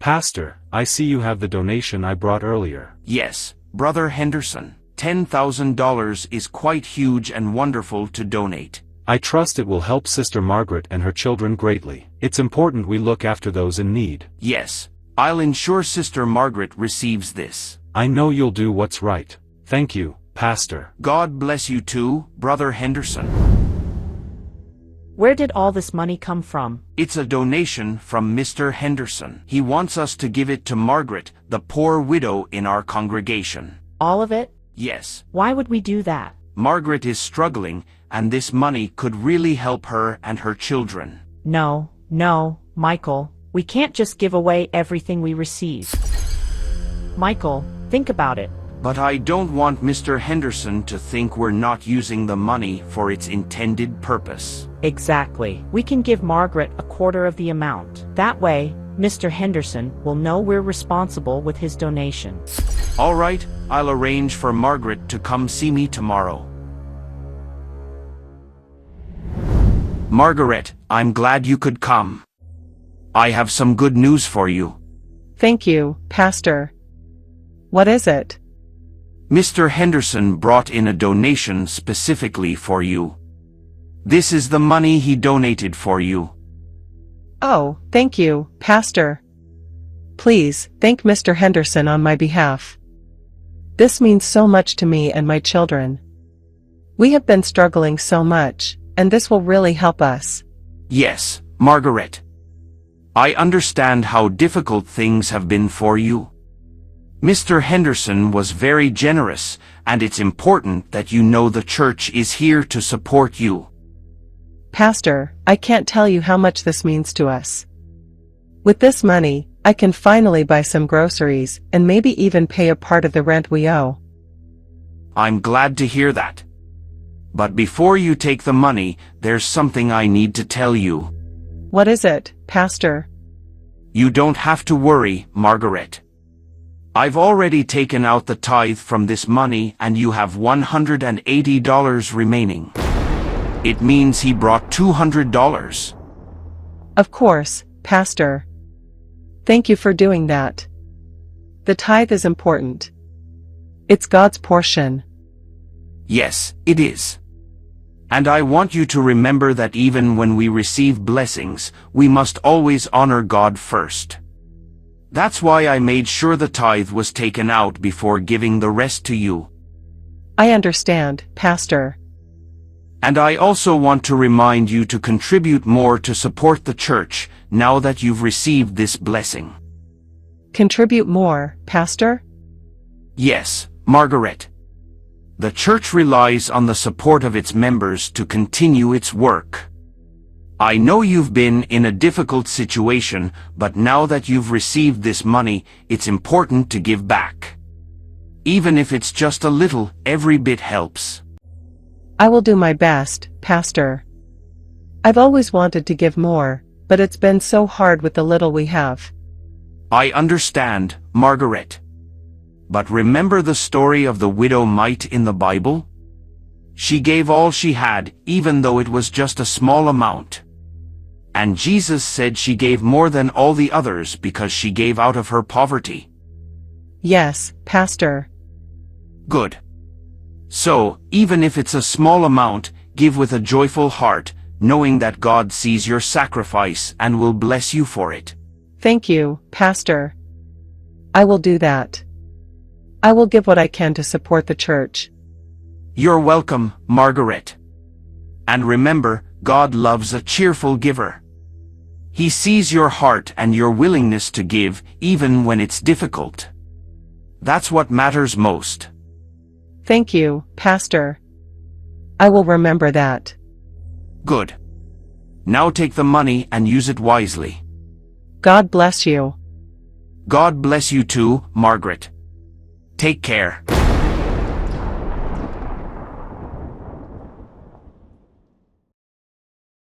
Pastor, I see you have the donation I brought earlier. Yes, Brother Henderson. $10,000 is quite huge and wonderful to donate. I trust it will help Sister Margaret and her children greatly. It's important we look after those in need. Yes, I'll ensure Sister Margaret receives this. I know you'll do what's right. Thank you, Pastor. God bless you too, Brother Henderson. Where did all this money come from? It's a donation from Mr. Henderson. He wants us to give it to Margaret, the poor widow in our congregation. All of it? Yes. Why would we do that? Margaret is struggling, and this money could really help her and her children. No, Michael. We can't just give away everything we receive. Michael, think about it. But I don't want Mr. Henderson to think we're not using the money for its intended purpose. Exactly. We can give Margaret a quarter of the amount. That way, Mr. Henderson will know we're responsible with his donation. All right, I'll arrange for Margaret to come see me tomorrow. Margaret, I'm glad you could come. I have some good news for you. Thank you, Pastor. What is it? Mr. Henderson brought in a donation specifically for you. This is the money he donated for you. Oh, thank you, Pastor. Please, thank Mr. Henderson on my behalf. This means so much to me and my children. We have been struggling so much, and this will really help us. Yes, Margaret. I understand how difficult things have been for you. Mr. Henderson was very generous, and it's important that you know the church is here to support you. Pastor, I can't tell you how much this means to us. With this money, I can finally buy some groceries and maybe even pay a part of the rent we owe. I'm glad to hear that. But before you take the money, there's something I need to tell you. What is it, Pastor? You don't have to worry, Margaret. I've already taken out the tithe from this money and you have $180 remaining. It means he brought $200. Of course, Pastor. Thank you for doing that. The tithe is important. It's God's portion. Yes, it is. And I want you to remember that even when we receive blessings, we must always honor God first. That's why I made sure the tithe was taken out before giving the rest to you. I understand, Pastor. And I also want to remind you to contribute more to support the church, now that you've received this blessing. Contribute more, Pastor? Yes, Margaret. The church relies on the support of its members to continue its work. I know you've been in a difficult situation, but now that you've received this money, it's important to give back. Even if it's just a little, every bit helps. I will do my best, Pastor. I've always wanted to give more, but it's been so hard with the little we have. I understand, Margaret. But remember the story of the widow mite in the Bible? She gave all she had, even though it was just a small amount. And Jesus said she gave more than all the others because she gave out of her poverty. Yes, Pastor. Good. So, even if it's a small amount, give with a joyful heart, knowing that God sees your sacrifice and will bless you for it. Thank you, Pastor. I will do that. I will give what I can to support the church. You're welcome, Margaret. And remember, God loves a cheerful giver. He sees your heart and your willingness to give, even when it's difficult. That's what matters most. Thank you, Pastor. I will remember that. Good. Now take the money and use it wisely. God bless you. God bless you too, Margaret. Take care.